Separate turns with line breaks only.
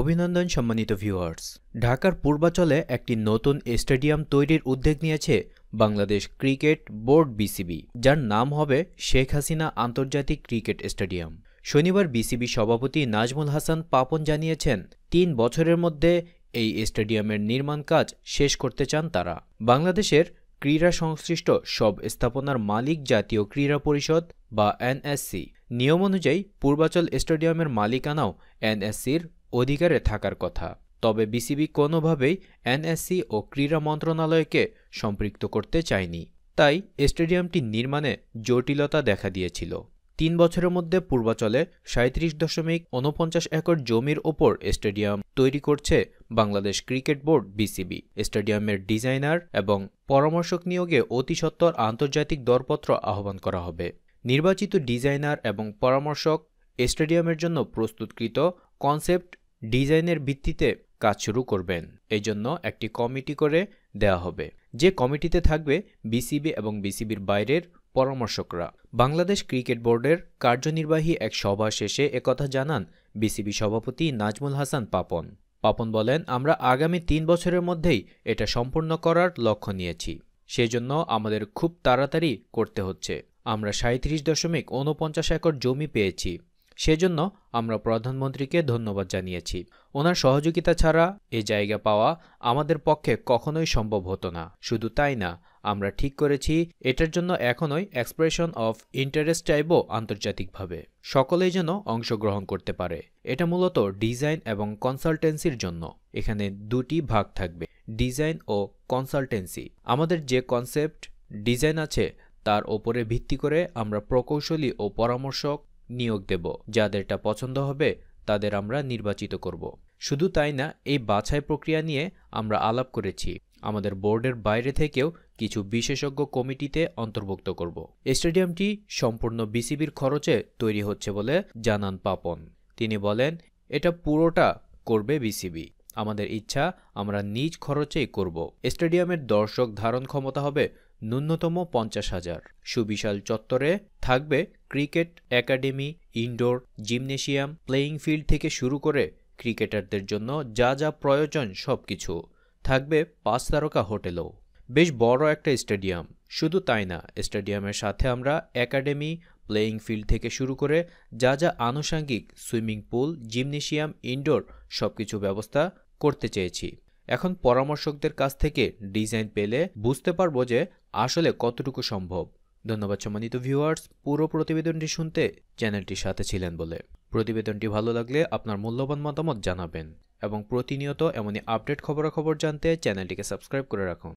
অভিনন্দন সম্মানিত ভিউয়ার্স। ঢাকার পূর্বাঞ্চলে একটি নতুন স্টেডিয়াম তৈরির উদ্যোগ নিয়েছে বাংলাদেশ ক্রিকেট বোর্ড বিসিবি, যার নাম হবে শেখ হাসিনা আন্তর্জাতিক ক্রিকেট স্টেডিয়াম। শনিবার বিসিবি সভাপতি নাজমুল হাসান পাপন জানিয়েছেন, ৩ বছরের মধ্যে এই স্টেডিয়ামের নির্মাণ কাজ শেষ করতে চান তারা। বাংলাদেশের ক্রীড়া সংশ্লিষ্ট সব স্থাপনার মালিক জাতীয় ক্রীড়া পরিষদ বা এনএসসি। নিয়ম অনুযায়ী পূর্বাঞ্চল স্টেডিয়ামের মালিকানাও এনএসসির অধিকারে থাকার কথা, তবে বিসিবি কোনোভাবেই এনএসসি ও ক্রীড়া মন্ত্রণালয়কে সম্পৃক্ত করতে চায়নি। তাই স্টেডিয়ামটি নির্মাণে জটিলতা দেখা দিয়েছিল। ৩ বছরের মধ্যে পূর্বাঞ্চলে ৩৭.৪৯ একর জমির ওপর স্টেডিয়াম তৈরি করছে বাংলাদেশ ক্রিকেট বোর্ড বিসিবি। স্টেডিয়ামের ডিজাইনার এবং পরামর্শক নিয়োগে অতি সত্বর আন্তর্জাতিক দরপত্র আহ্বান করা হবে। নির্বাচিত ডিজাইনার এবং পরামর্শক স্টেডিয়ামের জন্য প্রস্তুতকৃত কনসেপ্ট ডিজাইনের ভিত্তিতে কাজ শুরু করবেন। এই জন্য একটি কমিটি করে দেওয়া হবে, যে কমিটিতে থাকবে বিসিবি এবং বিসিবির বাইরের পরামর্শকরা। বাংলাদেশ ক্রিকেট বোর্ডের কার্যনির্বাহী এক সভা শেষে একথা জানান বিসিবি সভাপতি নাজমুল হাসান পাপন। পাপন বলেন, আমরা আগামী ৩ বছরের মধ্যেই এটা সম্পূর্ণ করার লক্ষ্য নিয়েছি, সেজন্য আমাদের খুব তাড়াতাড়ি করতে হচ্ছে। আমরা ৩৭.৪৯ একর জমি পেয়েছি, সেজন্য আমরা প্রধানমন্ত্রীকে ধন্যবাদ জানিয়েছি। ওনার সহযোগিতা ছাড়া এ জায়গা পাওয়া আমাদের পক্ষে কখনোই সম্ভব হতো না। শুধু তাই না, আমরা ঠিক করেছি এটার জন্য এখনই এক্সপ্রেশন অফ ইন্টারেস্ট চাইব আন্তর্জাতিকভাবে, সকলেই যেন অংশগ্রহণ করতে পারে। এটা মূলত ডিজাইন এবং কনসালটেন্সির জন্য। এখানে দুটি ভাগ থাকবে, ডিজাইন ও কনসালটেন্সি। আমাদের যে কনসেপ্ট ডিজাইন আছে তার ওপরে ভিত্তি করে আমরা প্রকৌশলী ও পরামর্শক নিয়োগ দেব। যাদেরটা পছন্দ হবে তাদের আমরা নির্বাচিত করব। শুধু তাই না, এই বাছাই প্রক্রিয়া নিয়ে আমরা আলাপ করেছি। আমাদের বোর্ডের বাইরে থেকেও কিছু বিশেষজ্ঞ কমিটিতে অন্তর্ভুক্ত করব। স্টেডিয়ামটি সম্পূর্ণ বিসিবির খরচে তৈরি হচ্ছে বলে জানান পাপন। তিনি বলেন, এটা পুরোটা করবে বিসিবি। আমাদের ইচ্ছা আমরা নিজ খরচেই করব। স্টেডিয়ামের দর্শক ধারণ ক্ষমতা হবে ন্যূনতম ৫০,০০০। সুবিশাল চত্বরে থাকবে cricket academy, indoor gymnasium, playing field থেকে শুরু করে ক্রিকেটারদের জন্য যা যা প্রয়োজন সবকিছু থাকবে। ৫ তারকা হোটেলও। বেশ বড় একটা স্টেডিয়াম। শুধু তাই না, স্টেডিয়ামের সাথে আমরা একাডেমি, প্লেয়িং ফিল্ড থেকে শুরু করে যা যা আনুষঙ্গিক সুইমিং পুল, জিমনেশিয়াম, ইনডোর সবকিছু ব্যবস্থা করতে চেয়েছি। এখন পরামর্শকদের কাছ থেকে ডিজাইন পেলে বুঝতে পারবো যে আসলে কতটুকু সম্ভব। ধন্যবাদ সম্মানিত ভিউয়ার্স, পুরো প্রতিবেদনটি শুনতে চ্যানেলটির সাথে ছিলেন বলে। প্রতিবেদনটি ভালো লাগলে আপনার মূল্যবান মতামত জানাবেন এবং প্রতিনিয়ত এমনই আপডেট খবরাখবর জানতে চ্যানেলটিকে সাবস্ক্রাইব করে রাখুন।